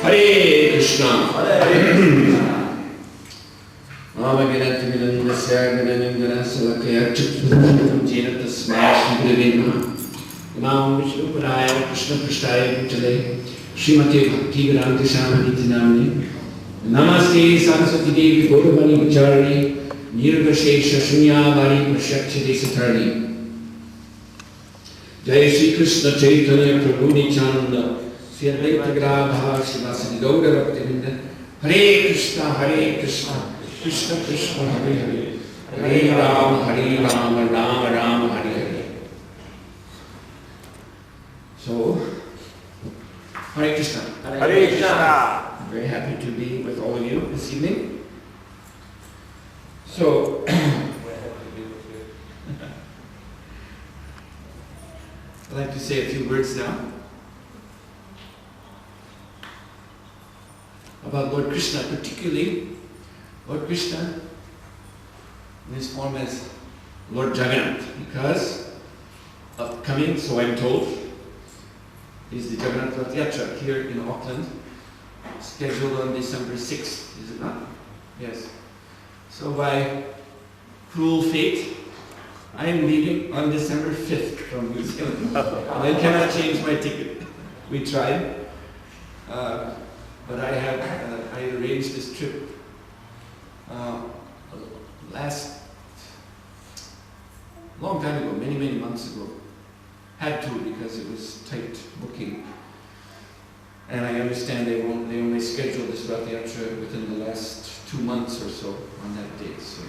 Hare Krishna. Hare Krishna. Amaganati Milandasya Gananandana Salakaya Chakram Jena Tasmash Gravina. Imam Vishnu Paraya Krishna Krishtaya Bhutale Srimate Bhakti Vedanta Shamaniti Namani Namaste Saraswati Devi Gauravani Vichari Nirvashesha Shunyabari Prashakshade Satarni Jai Shri Krishna Chaitanya Prabhu Nityananda Sri Advaita Grabha Srivasadi Gaura Bhaktivinda Hare Krishna Krishna Krishna Hare Hare Hare Rama Rama Rama Hare Hare. So, Hare Krishna. Hare Krishna. I'm very happy to be with all of you this evening. So, I'd like to say a few words now about Lord Krishna, particularly Lord Krishna in his form as Lord Jagannath, because upcoming, so I'm told, is the Jagannath Rath Yatra here in Auckland, scheduled on December 6th, is it not? Yes. So by cruel fate, I am leaving on December 5th from New Zealand. I cannot change my ticket. We tried, but I arranged this trip long time ago, many months ago. Had to because it was tight booking. And I understand they only scheduled this Rath Yatra within the last 2 months or so on that date. So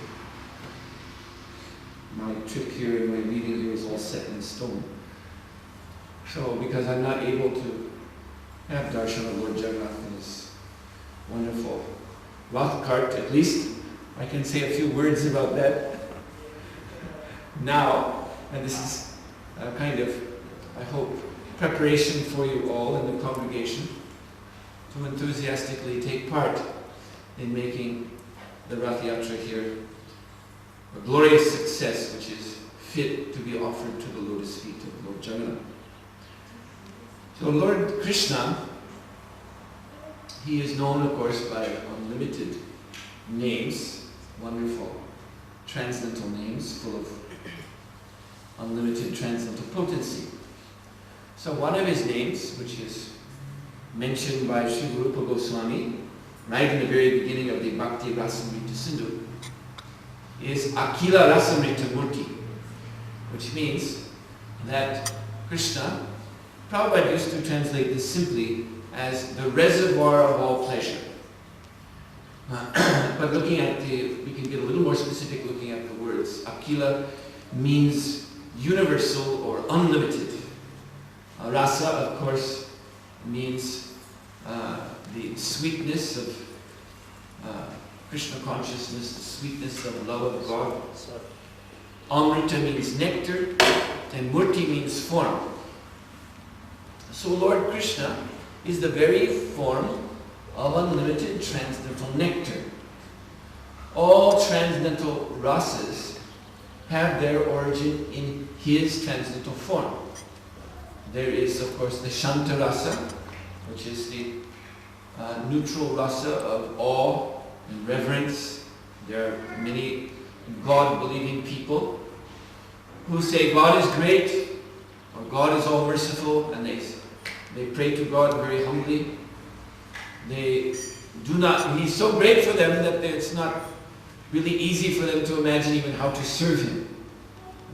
my trip here and my leaving here is all set in stone. So because I'm not able to have darshan of Lord Jagannath in his wonderful Rath cart, at least I can say a few words about that now. And this is a kind of, I hope, preparation for you all in the congregation to enthusiastically take part in making the Rath Yatra here a glorious success which is fit to be offered to the lotus feet of Lord Jagannath. So Lord Krishna, he is known, of course, by unlimited names, wonderful transcendental names full of unlimited transcendental potency. So one of his names, which is mentioned by Sri Rupa Goswami right in the very beginning of the Bhakti Rasamrita Sindhu, is Akila Rasamrita Murti, which means that Krishna, Prabhupada used to translate this simply as the reservoir of all pleasure. But looking at we can get a little more specific looking at the words. Akila means universal or unlimited. Rasa, of course, means the sweetness of Krishna consciousness, the sweetness of love of God. Amrita means nectar, and Murti means form. So Lord Krishna is the very form of unlimited transcendental nectar. All transcendental rasas have their origin in his transcendental form. There is, of course, the Shanta rasa, which is the neutral rasa of awe and reverence. There are many God-believing people who say God is great or God is all-merciful, and they pray to God very humbly. He's so great for them that it's not really easy for them to imagine even how to serve him.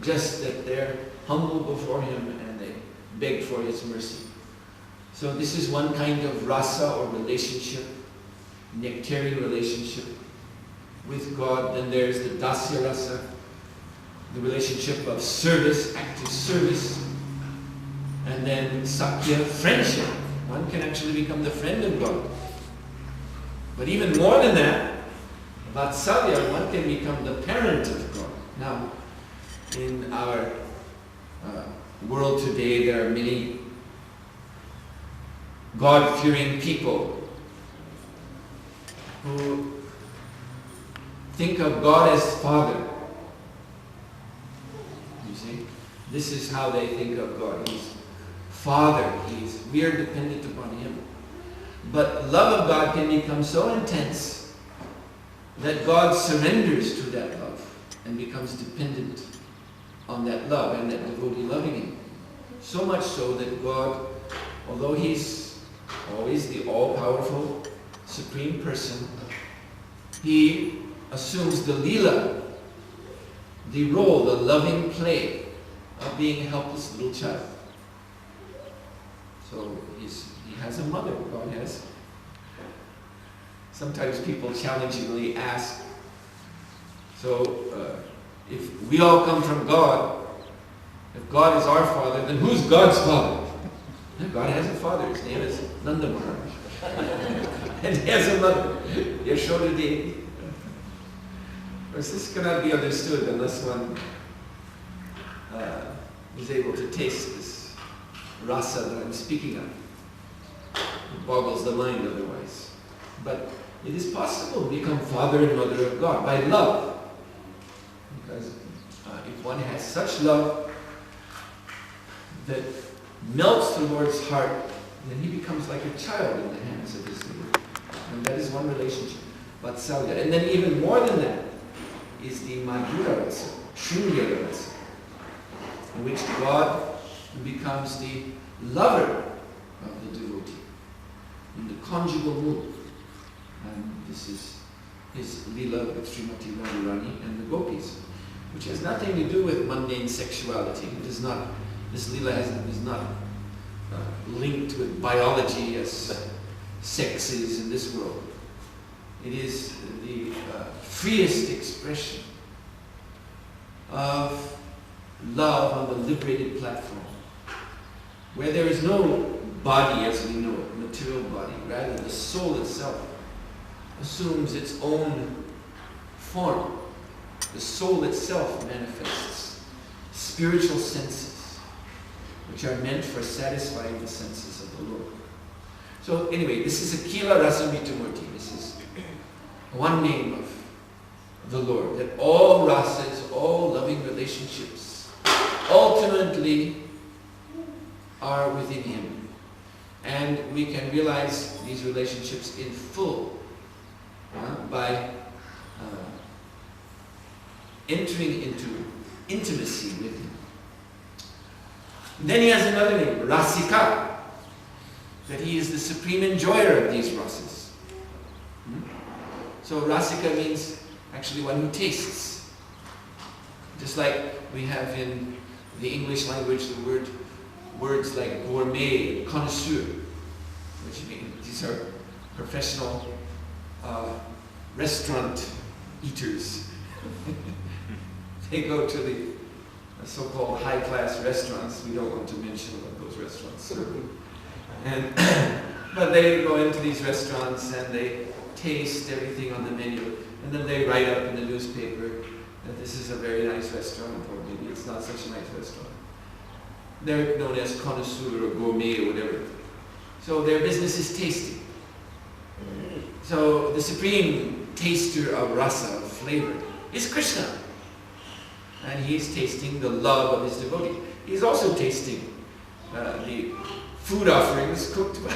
Just that they're humble before him and they beg for his mercy. So this is one kind of rasa or relationship, nectarian relationship with God. Then there's the dasya rasa, the relationship of service, active service. And then sakya, friendship. One can actually become the friend of God. But even more than that, vatsalya, one can become the parent of God. Now, in our world today, there are many God-fearing people who think of God as Father. You see? This is how they think of God. He's Father. We are dependent upon him. But love of God can become so intense that God surrenders to that love and becomes dependent on that love and that devotee loving him. So much so that God, although he's always the all-powerful supreme person, he assumes the lila, the role, the loving play of being a helpless little child. So he has a mother, God has. Sometimes people challengingly ask, so if we all come from God, if God is our father, then who's God's father? God has a father, his name is Nanda Maharaj. And he has a mother, Yashoda Devi. Of course, this cannot be understood unless one is able to taste this rasa that I'm speaking of. It boggles the mind otherwise. But it is possible to become father and mother of God by love. Because if one has such love that melts the Lord's heart, then he becomes like a child in the hands of his Lord. And that is one relationship. Vatsalya. And then even more than that is the Madhura Rasa, Shunya Rasa, in which God becomes the lover of the devotee in the conjugal mood. And this is his lila with Srimati Radharani and the gopis, which has nothing to do with mundane sexuality. It is not, this lila is not linked with biology as sex is in this world. It is the freest expression of love on the liberated platform, where there is no body as we know it, material body. Rather, the soul itself assumes its own form. The soul itself manifests spiritual senses, which are meant for satisfying the senses of the Lord. So anyway, this is Akila Rasamritamurti. This is one name of the Lord, that all rasas, all loving relationships, ultimately are within him. And we can realize these relationships in full by entering into intimacy with him. Then he has another name, Rasika, that he is the supreme enjoyer of these rasas. So Rasika means actually one who tastes. Just like we have in the English language the words like gourmet and connoisseur, which mean these are professional restaurant eaters. They go to the so-called high-class restaurants. We don't want to mention what those restaurants are. And but they go into these restaurants and they taste everything on the menu, and then they write up in the newspaper that this is a very nice restaurant, or maybe it's not such a nice restaurant. They're known as connoisseur or gourmet or whatever. So their business is tasting. So the supreme taster of rasa, of flavor, is Krishna. And he's tasting the love of his devotee. He's also tasting the food offerings cooked by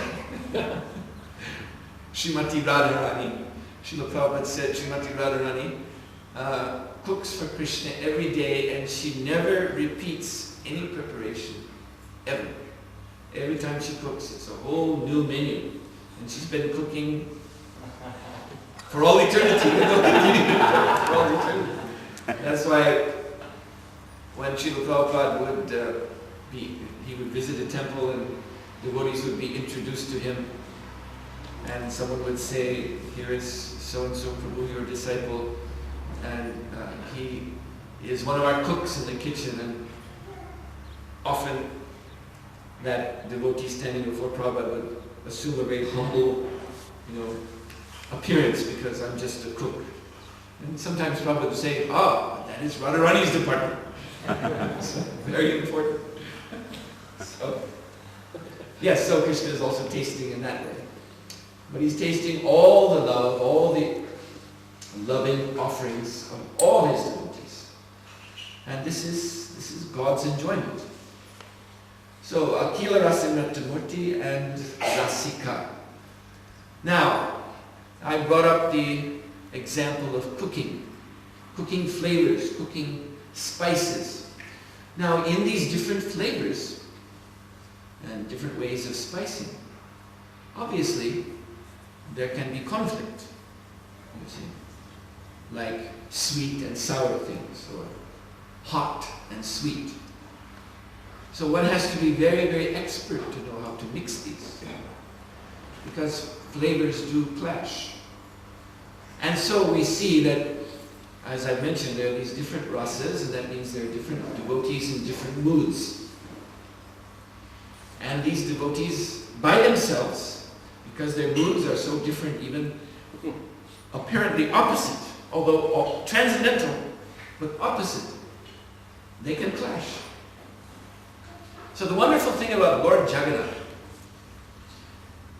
Srimati Radharani. Srila Prabhupada said Srimati Radharani cooks for Krishna every day, and she never repeats any preparation, ever. Every time she cooks, it's a whole new menu. And she's been cooking for all eternity. For all eternity. That's why when Srila Prabhupada he would visit a temple and devotees would be introduced to him, and someone would say, here is so-and-so Prabhu, your disciple, and he is one of our cooks in the kitchen. And often that devotee standing before Prabhupada would assume a very humble, appearance, because I'm just a cook. And sometimes Prabhupada would say, that is Radharani's department. So, very important. So, yes, so Krishna is also tasting in that way. But he's tasting all the love, all the loving offerings of all his devotees. And this is God's enjoyment. So Akila Rasamritamurti and Rasika. Now, I brought up the example of cooking flavors, cooking spices. Now, in these different flavors and different ways of spicing, obviously, there can be conflict, you see, like sweet and sour things, or hot and sweet. So one has to be very, very expert to know how to mix these, because flavors do clash. And so we see that, as I mentioned, there are these different rasas, and that means there are different devotees in different moods. And these devotees, by themselves, because their moods are so different, even apparently opposite, although transcendental, but opposite, they can clash. So the wonderful thing about Lord Jagannath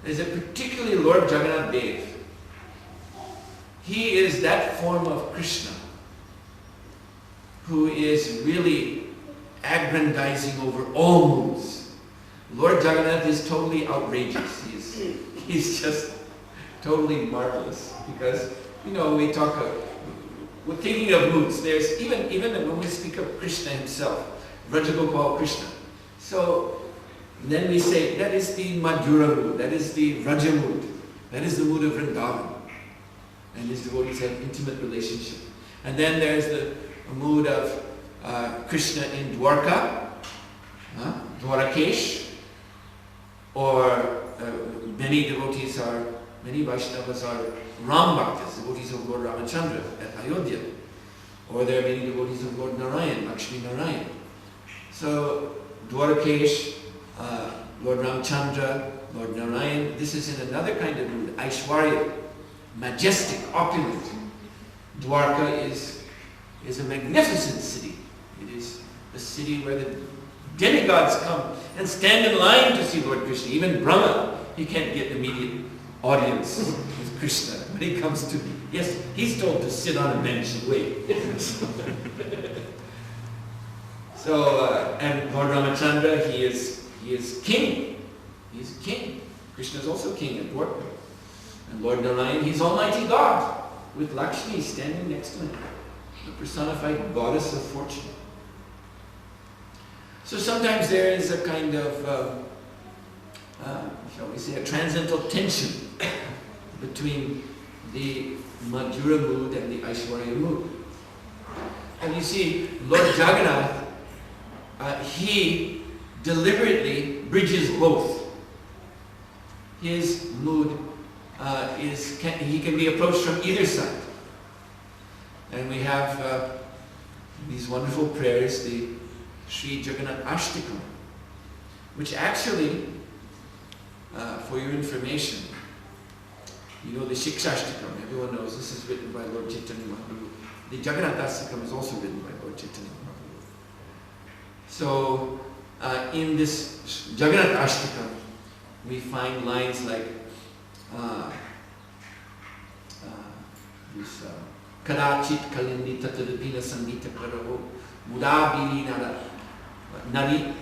is that particularly Lord Jagannath Dev, he is that form of Krishna who is really aggrandizing over all moods. Lord Jagannath is totally outrageous. He's just totally marvelous, because, you know, we're thinking of moods. There's even when we speak of Krishna himself, Vrajagopal Krishna. So then we say that is the Madhura mood, that is the Vraja mood, that is the mood of Vrindavan. And his devotees have intimate relationship. And then there's the mood of Krishna in Dwarka, Dwarakesh, or many Vaishnavas are Ram Bhaktas, devotees of Lord Ramachandra at Ayodhya. Or there are many devotees of Lord Narayan, Lakshmi Narayan. So Dwarakesh, Lord Ramchandra, Lord Narayan, this is in another kind of mood, Aishwarya, majestic, opulent. Dwarka is a magnificent city. It is a city where the demigods come and stand in line to see Lord Krishna. Even Brahma, he can't get immediate audience with Krishna. When he comes to, yes, he's told to sit on a bench and wait. And Lord Ramachandra, he is king. He's king. Krishna is also king at Dwarka. And Lord Narayan, he's Almighty God, with Lakshmi standing next to him, the personified goddess of fortune. So sometimes there is a kind of, shall we say, a transcendental tension between the Madhura mood and the Aishwarya mood. And you see, Lord Jagannath, he deliberately bridges both. His mood he can be approached from either side. And we have these wonderful prayers, the Sri Jagannath Ashtakam, which actually, for your information, you know the Shikshashtakam, everyone knows this is written by Lord Chaitanya Mahaprabhu. The Jagannath Ashtakam is also written by Lord Chaitanya Mahaprabhu. So, in this Jagannath Ashtakam, we find lines like this Kadachit Kalindi Tatadapina Sandita Karavo Mudabiri Nari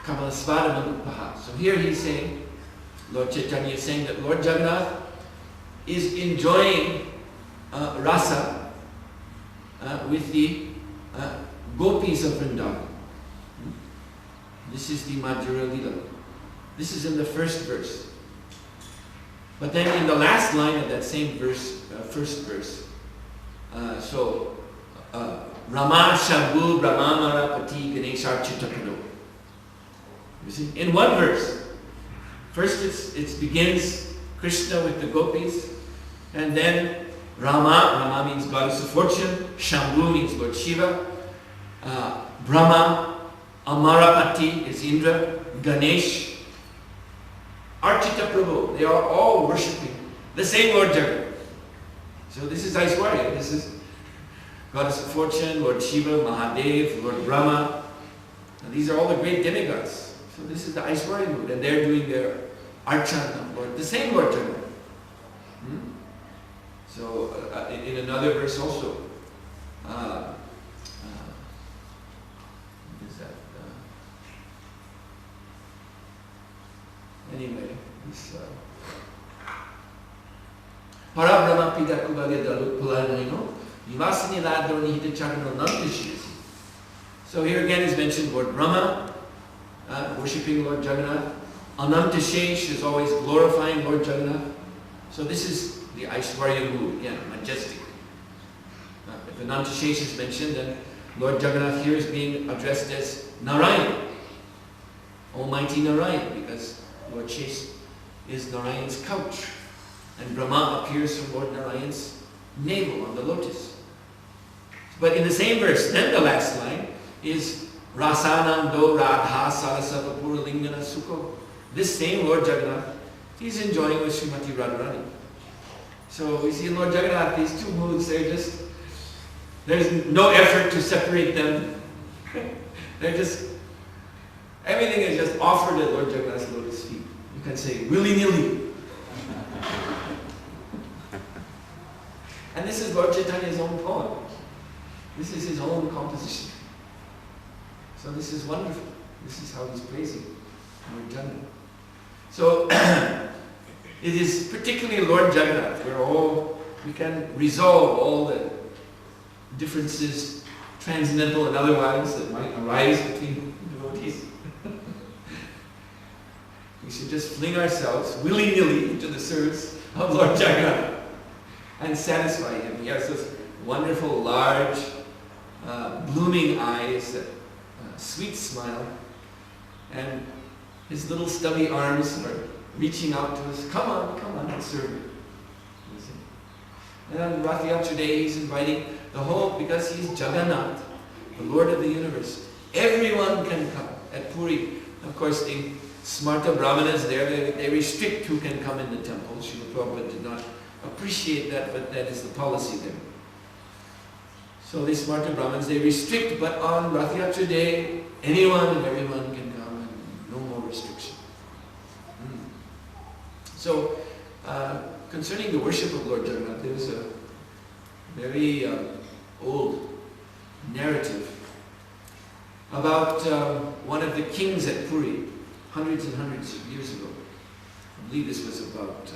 Kamalasvada Manupaha. So here he's saying, Lord Chaitanya is saying that Lord Jagannath is enjoying rasa with the gopis of Vrindavan. This is the Madhura Lila. This is in the first verse. But then in the last line of that same verse, first verse, Rama Shambhu Brahmamara Pati Ganeshar Chitakado. You see, in one verse, first it begins Krishna with the gopis, and then Rama means goddess of fortune, Shambhu means Lord Shiva, Brahma, Amarapati is Indra, Ganesh, Archita Prabhu, they are all worshipping the same Lord Jagannath. So this is Aishwarya, this is goddess of fortune, Lord Shiva, Mahadev, Lord Brahma. And these are all the great demigods. So this is the Aishwarya mood, and they're doing their Archana, Lord, the same Lord Jagannath. So in another verse also, what is that? Anyway, this Parabrahma Pidakubhagya Dalupulanaino, Vivasini Ladoni Hidachakano Nantashisi. So here again is mentioned Lord Brahma, worshipping Lord Jagannath. Anantashesh is always glorifying Lord Jagannath. So this is the Aishwarya mood, again, majestic. If Anantashesh is mentioned, then Lord Jagannath here is being addressed as Narayan, Almighty Narayan, because Lord Shesh is Narayan's couch. And Brahma appears from Lord Narayan's navel on the lotus. But in the same verse, then the last line is Rasanando Radha Sarasava Puralingana Sukho. This same Lord Jagannath, he's enjoying with Srimati Radharani. So we see in Lord Jagannath, these two moods, there's no effort to separate them. They're just, everything is just offered at Lord Jagannath's lotus feet. You can say willy-nilly. And this is Lord Chaitanya's own poem. This is his own composition. So this is wonderful. This is how he's praising Lord Jagannath. So it is particularly Lord Jagannath where we can resolve all the differences, transcendental and otherwise, that might arise between devotees. We should just fling ourselves willy-nilly into the service of Lord Jagannath and satisfy him. He has those wonderful, large, blooming eyes, sweet smile, and his little stubby arms are reaching out to us. Come on, and serve me. And on Rath Yatra Day, he's inviting the whole, because he's Jagannath, the Lord of the universe. Everyone can come at Puri. Of course, the Smarta Brahmanas there, they restrict who can come in the temple. Srila Prabhupada did not appreciate that, but that is the policy there. So the Smarta Brahmins, they restrict, but on Rath Yatra Day, anyone and everyone can come, and no more restriction. So, concerning the worship of Lord Jagannath, there was a very old narrative about one of the kings at Puri, hundreds and hundreds of years ago. I believe this was about,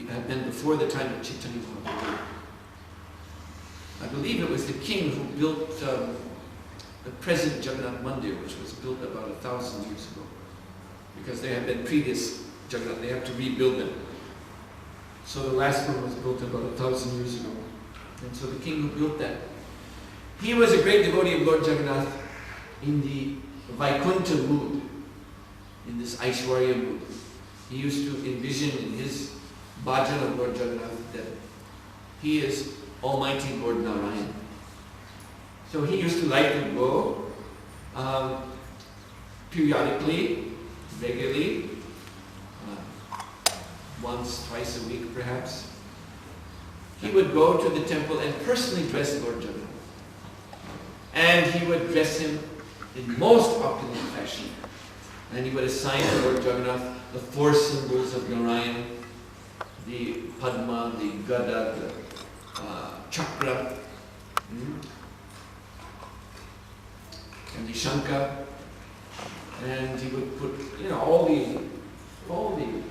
had been before the time of Chaitanya Mahaprabhu. I believe it was the king who built the present Jagannath Mandir, which was built about 1,000 years ago. Because there had been previous Jagannath, they have to rebuild them. So the last one was built about 1,000 years ago. And so the king who built that, he was a great devotee of Lord Jagannath in the Vaikuntha mood, in this Aishwarya mood. He used to envision in his bhajan of Lord Jagannath that he is Almighty Lord Narayan. So he used to like to go periodically, regularly, once, twice a week perhaps. He would go to the temple and personally dress Lord Jagannath. And he would dress him in most opulent fashion. And he would assign to Lord Jagannath the four symbols of Narayan, the Padma, the Gada, the Chakra, and the Shankha. And he would put, all the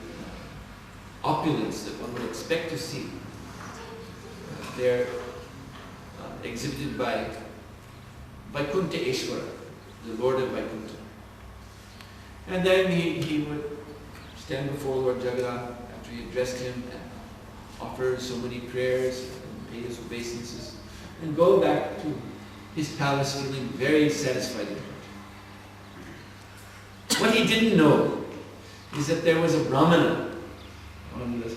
opulence that one would expect to see. They're exhibited by Vaikuntha Eshwara, the Lord of Vaikuntha. And then he would stand before Lord Jagannath after he addressed him and offer so many prayers and pay his obeisances and go back to his palace feeling very satisfied in it. What he didn't know is that there was a Brahmana on the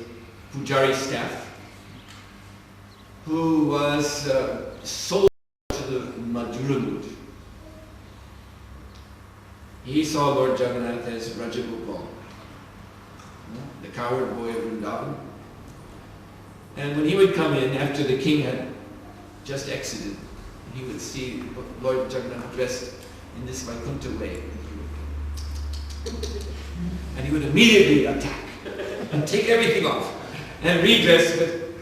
Pujari staff who was sold to the Madhura mood. He saw Lord Jagannath as Rajagopal, the coward boy of Vrindavan. And when he would come in after the king had just exited, he would see Lord Jagannath dressed in this Vaikuntha way. And he would immediately attack and take everything off and redress with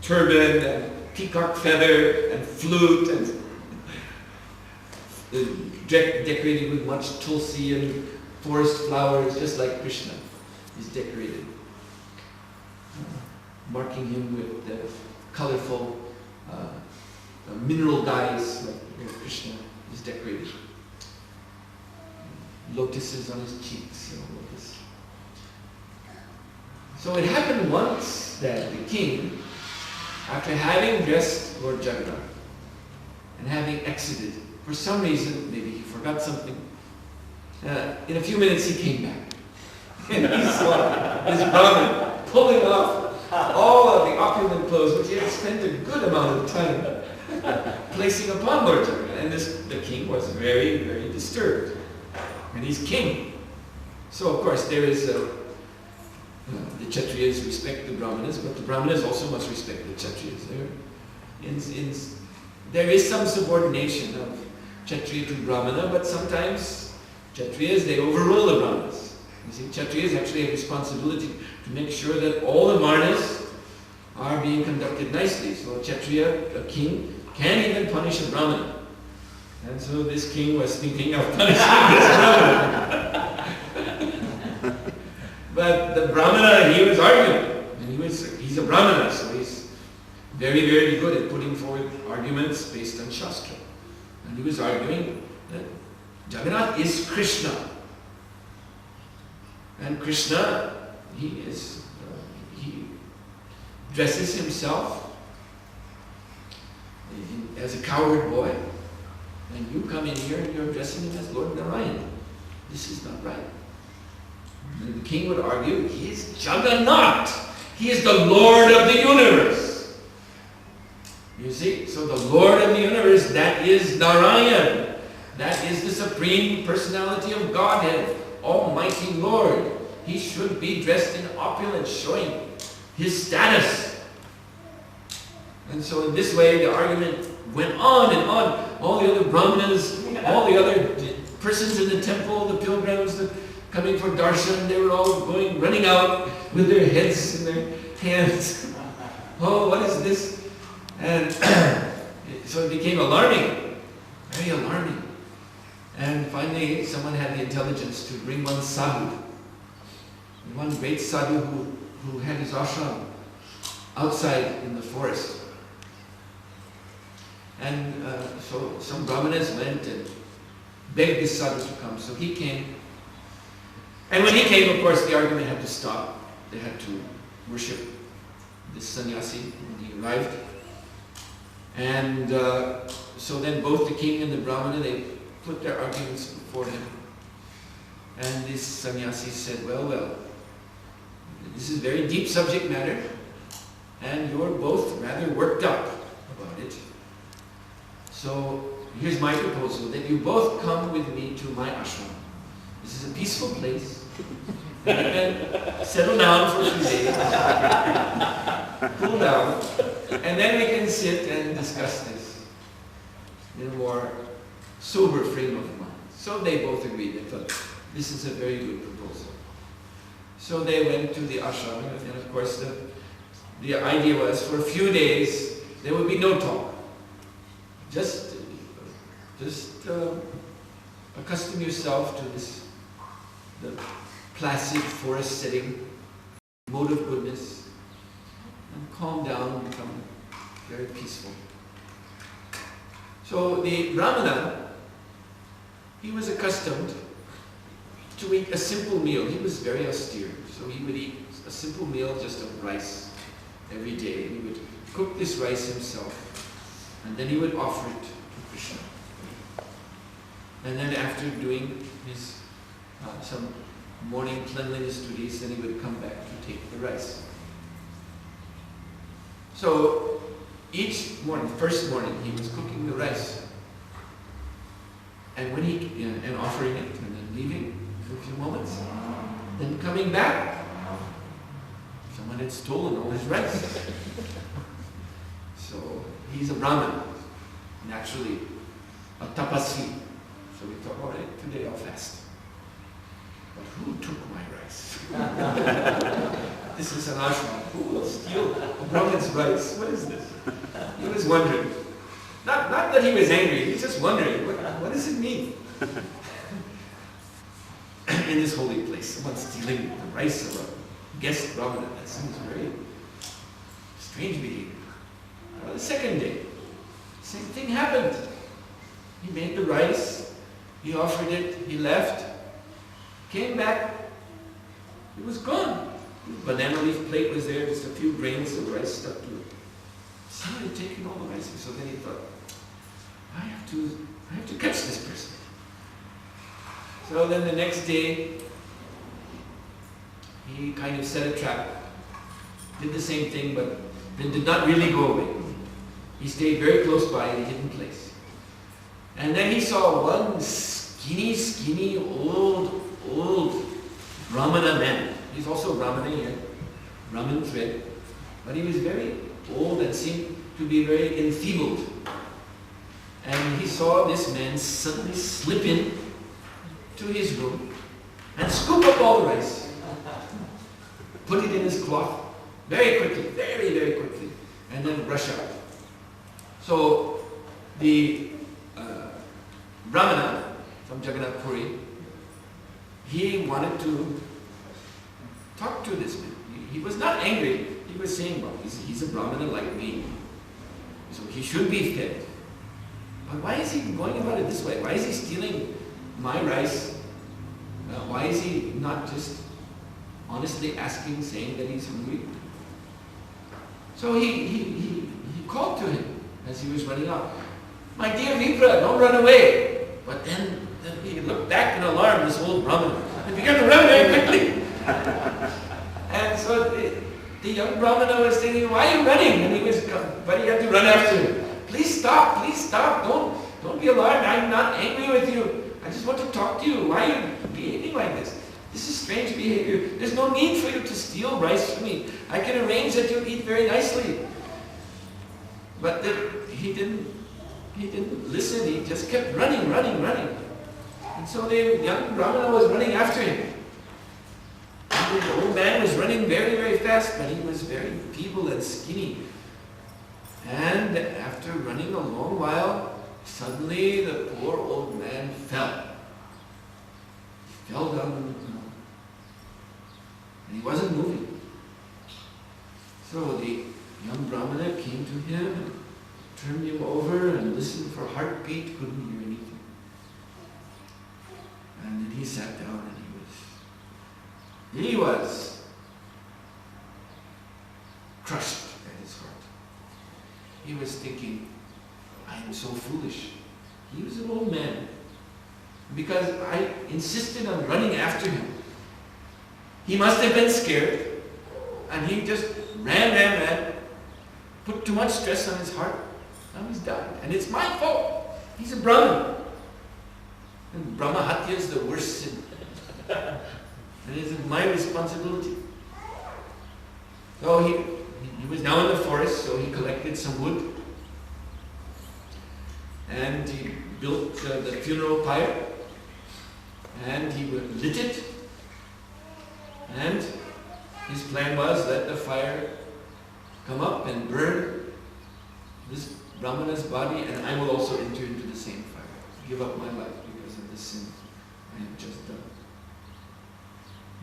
turban and peacock feather and flute and decorated with much tulsi and forest flowers, just like Krishna is decorated. marking him with the colorful mineral dyes, like here Krishna is decorated. Lotuses on his cheeks, lotus. So it happened once that the king, after having dressed Lord Jagannath and having exited, for some reason, maybe he forgot something, in a few minutes he came back. And he saw this Brahmin pulling off all of the opulent clothes which he had spent a good amount of time placing upon Lord Jagannath. And the king was very, very disturbed. And he's king. So of course there is the Kshatriyas respect the Brahmanas, but the Brahmanas also must respect the Kshatriyas. There is some subordination of Kshatriya to Brahmana, but sometimes Kshatriyas, they overrule the Brahmanas. You see, Kshatriyas actually have responsibility to make sure that all the Varnas are being conducted nicely. So a Kshatriya, a king, can't even punish a Brahmana. And so this king was thinking of punishing this Brahmana. But the Brahmana, he was arguing. And he's a Brahmana, so he's very, very good at putting forward arguments based on Shastra. And he was arguing that Jagannath is Krishna. And Krishna, he dresses himself as a cowherd boy. And you come in here and you're addressing him as Lord Narayan. This is not right. And the king would argue, he is Jagannath. He is the Lord of the universe. You see, so the Lord of the universe, that is Narayan. That is the Supreme Personality of Godhead, Almighty Lord. He should be dressed in opulence, showing his status. And so in this way, the argument went on and on. All the other Brahmanas, all the other persons in the temple, the pilgrims coming for darshan, they were all running out with their heads in their hands. Oh, what is this? And so it became alarming, very alarming. And finally, someone had the intelligence to bring one sadhu, one great sadhu who had his ashram outside in the forest. And so some Brahmanas went and begged this sadhu to come. So he came. And when he came, of course, the argument had to stop. They had to worship this sannyasi when he arrived. And so then both the king and the Brahmana, they put their arguments before him. And this sannyasi said, well, this is very deep subject matter, and you're both rather worked up about it. So here's my proposal, that you both come with me to my ashram. This is a peaceful place. You can settle down for a few days, cool down, and then we can sit and discuss this in a more sober frame of mind. So they both agreed. They thought, this is a very good proposal. So they went to the ashram, and of course the idea was for a few days there would be no talk. Just accustom yourself to the placid forest setting, mode of goodness, and calm down and become very peaceful. So the Brahmana, he was accustomed to eat a simple meal. He was very austere, so he would eat a simple meal just of rice every day. He would cook this rice himself, and then he would offer it to Krishna. And then after doing his some morning cleanliness duties, then he would come back to take the rice. So each morning, first morning, he was cooking the rice, and when and offering it, and then leaving for a few moments, then coming back, someone had stolen all his rice. So he's a Brahmin, naturally a tapasvi. So we thought, all right, today I'll fast. But who took my rice? This is an ashram. Who will steal a Brahmin's rice? What is this? He was wondering. Not that he was angry, he was just wondering, what does it mean? In this holy place, someone stealing the rice of a guest Brahmana. That seems very Strange behavior. Well, the second day, same thing happened. He made the rice, he offered it, he left, came back, it was gone. The banana leaf plate was there, just a few grains of rice stuck to it. Somebody had taken all the rice, so then he thought, I have to catch this person. So then the next day, he kind of set a trap, did the same thing, but then did not really go away. He stayed very close by in a hidden place. And then he saw one skinny, old Brahmana man. He's also Brahmana here, Brahmin thread. But he was very old and seemed to be very enfeebled. And he saw this man suddenly slip in to his room and scoop up all the rice, put it in his cloth very quickly, very quickly, and then rush out. So the Brahmana from Jagannath Puri, he wanted to talk to this man. He was not angry. He was saying, well, he's a Brahmana like me, so he should be fed. But why is he going about it this way? Why is he stealing my rice? Why is he not just honestly asking, saying that he's hungry? So he called to him as he was running out. My dear Vipra, don't run away. But then he looked back in alarm, this old Brahmana, and began to run very quickly. And so the young Brahmana was thinking, why are you running? And but he had to run after him. Please stop, don't be alarmed, I'm not angry with you. I just want to talk to you. Why are you behaving like this? This is strange behavior. There's no need for you to steal rice from me. I can arrange that you eat very nicely. But he didn't listen, he just kept running. And so the young Brahmana was running after him. And the old man was running very fast, but he was very feeble and skinny. And after running a long while, suddenly the poor old man fell. He fell down on the ground. And he wasn't moving. So the young Brahmana came to him and turned him over and listened for a heartbeat, couldn't hear anything. And then he sat down and he was crushed at his heart. He was thinking, I am so foolish. He was an old man. Because I insisted on running after him. He must have been scared. And he just ran. Put too much stress on his heart. Now he's died. And it's my fault. He's a Brahmin. And Brahma Hatya is the worst sin. And it is my responsibility. So he was now in the forest, so he collected some wood. And he built the funeral pyre. And he lit it. And his plan was, let the fire come up and burn this Brahmana's body, and I will also enter into the same fire. Give up my life because of the sin I have just done.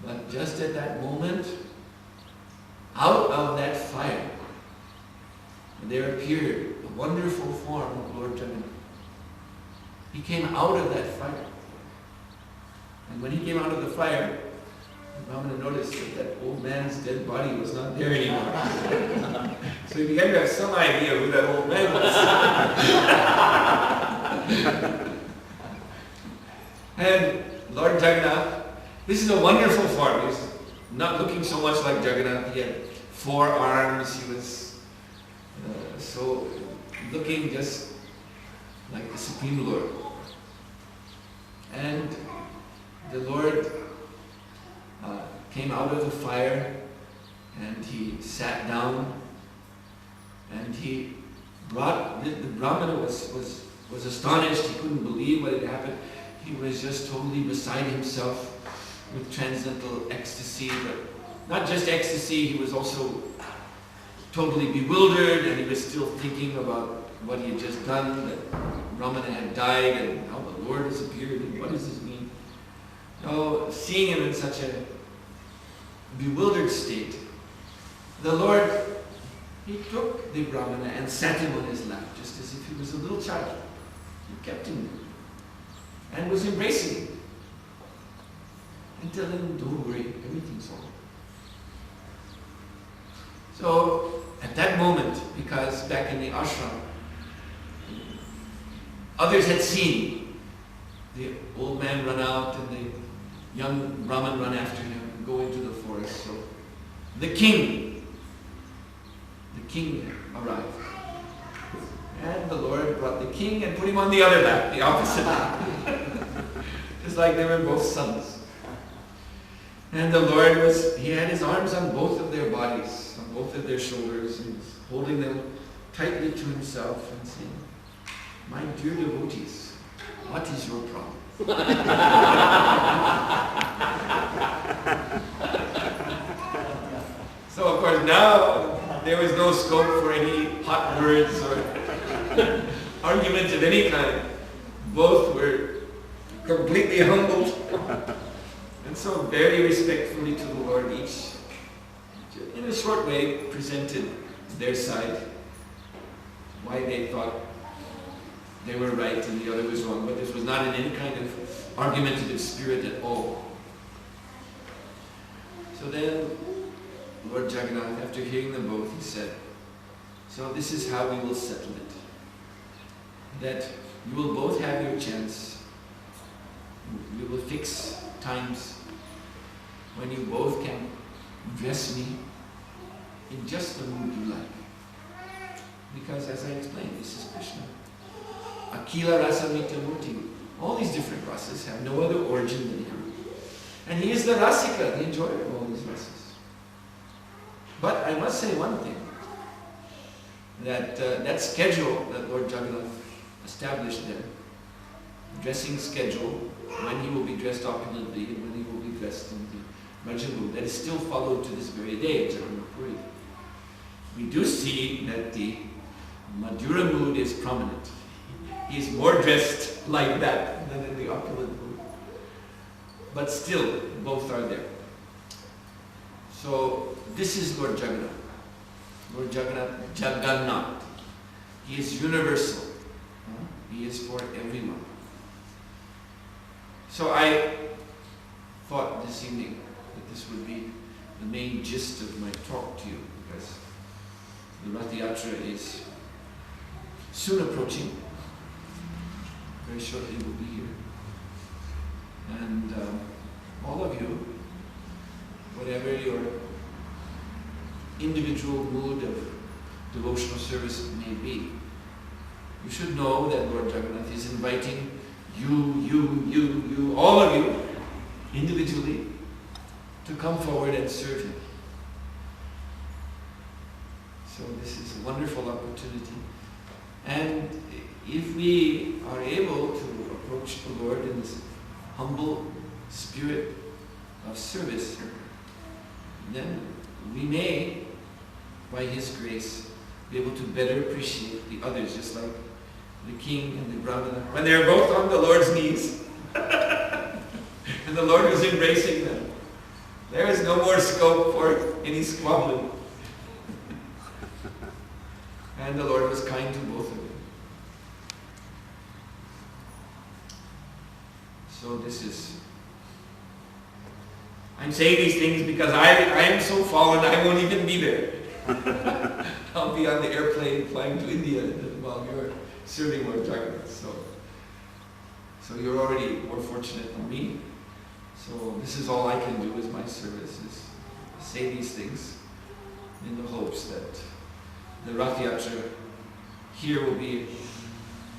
But just at that moment, out of that fire, there appeared a wonderful form of Lord Jagannath. He came out of that fire. And when he came out of the fire, the Brahmana noticed that old man's dead body was not there anymore. So he began to have some idea who that old man was. And Lord Jagannath, this is a wonderful form. He's not looking so much like Jagannath. He had 4 arms. He was so looking just like the Supreme Lord. And the Lord came out of the fire and he sat down and he brought, the Brahmana was astonished. He couldn't believe what had happened. He was just totally beside himself with transcendental ecstasy, but not just ecstasy, he was also totally bewildered, and he was still thinking about what he had just done, that Brahmana had died, and how the Lord has appeared, and what does this mean? So, seeing him in such a bewildered state, the Lord he took the Brahmana and sat him on his lap, just as if he was a little child. He kept him there and was embracing him and telling him, don't worry, everything's all right. So, at that moment, because back in the ashram, others had seen the old man run out and the young Brahman run after him and go into the forest. So the king arrived. And the Lord brought the king and put him on the other lap, the opposite lap. Just like they were both sons. And the Lord he had his arms on both of their bodies, on both of their shoulders, and was holding them tightly to himself and saying, my dear devotees, what is your problem? So of course now there was no scope for any hot words or arguments of any kind. Both were completely humbled. And so very respectfully to the Lord, each in a short way presented their side, why they thought they were right and the other was wrong, but this was not in any kind of argumentative spirit at all. So then Lord Jagannath, after hearing them both, he said, so this is how we will settle it. That you will both have your chance. We will fix times when you both can dress me in just the mood you like. Because as I explained, this is Krishna. Akila rasa murti. All these different rasas have no other origin than him. And he is the rasika, the enjoyer of all these rasas. But I must say one thing, that that schedule that Lord Jagannath established there, dressing schedule, when he will be dressed opulently and when he will be dressed in the Rajamood, that is still followed to this very day, Jagannath Puri. We do see that the Madhura mood is prominent. He is more dressed like that than in the opulent mood. But still, both are there. So, this is Lord Jagannath. Lord Jagannath. He is universal. He is for everyone. So I thought this evening that this would be the main gist of my talk to you, because the Rath Yatra is soon approaching. Very shortly we'll be here. And all of you, whatever your individual mood of devotional service may be, you should know that Lord Jagannath is inviting you, all of you, individually, to come forward and serve Him. So this is a wonderful opportunity. And if we are able to approach the Lord in this humble spirit of service, then we may, by His grace, be able to better appreciate the others, just like the king and the Brahmana, when they are both on the Lord's knees, and the Lord was embracing them. There is no more scope for any squabbling. And the Lord was kind to both of them. So this is, I'm saying these things because I am so fallen I won't even be there. I'll be on the airplane flying to India while you're serving Lord Jagannath. So you're already more fortunate than me. So this is all I can do as my service, is say these things in the hopes that the Rath Yatra here will be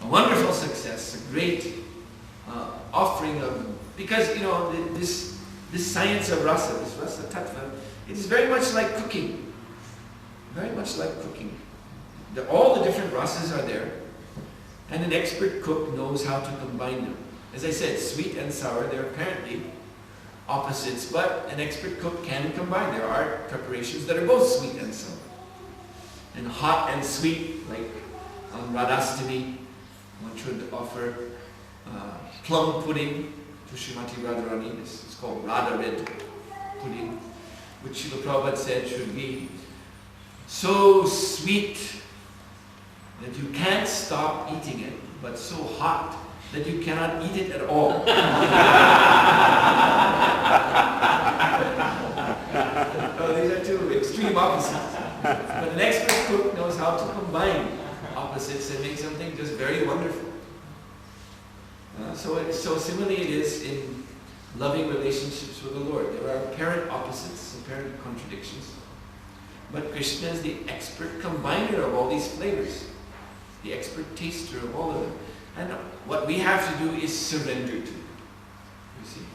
a wonderful success, a great offering of, because this science of rasa, this rasa tattva, it is very much like cooking. Very much like cooking. All the different rasas are there, and an expert cook knows how to combine them. As I said, sweet and sour, they're apparently opposites, but an expert cook can combine. There are preparations that are both sweet and sour. And hot and sweet, like on Radhastami, one should offer plum pudding to Srimati Radharani. This is called Radha Red pudding, which Srila Prabhupada said should be so sweet that you can't stop eating it, but so hot that you cannot eat it at all. These are two extreme opposites. But an expert cook knows how to combine opposites and make something just very wonderful. So similarly it is in loving relationships with the Lord. There are apparent opposites, apparent contradictions. But Krishna is the expert combiner of all these flavors, the expert taster of all of them. And what we have to do is surrender to him. You see,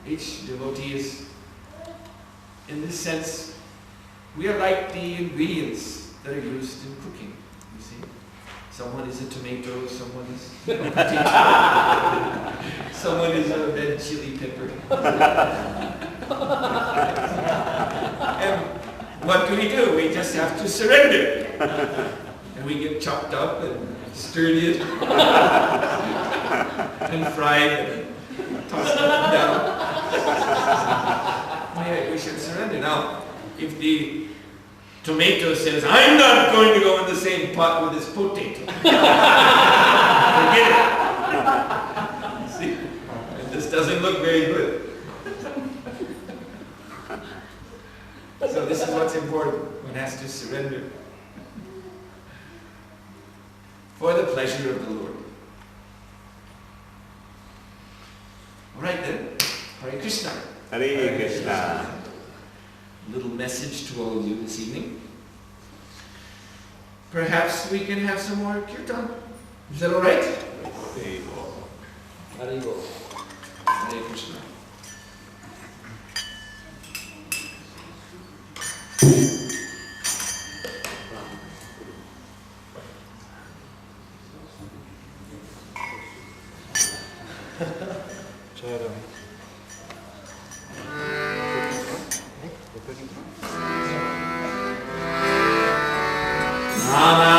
each devotee is, in this sense, we are like the ingredients that are used in cooking. You see, someone is a tomato, someone is a potato, someone is a red chili pepper. And what do? We just have to surrender. And we get chopped up and stirred in and fried and tossed up and down. Yeah, we should surrender. Now, if the tomato says, I'm not going to go in the same pot with this potato, forget it. See? This doesn't look very good. So this is what's important. One has to surrender for the pleasure of the Lord. All right then. Hare Krishna. Hare Krishna. A little message to all of you this evening. Perhaps we can have some more kirtan. Is that all right? Hare Krishna. Hare Rama,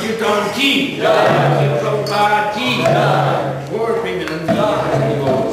Kirtan ki, Prabhupada ki, Gaur Premanandi.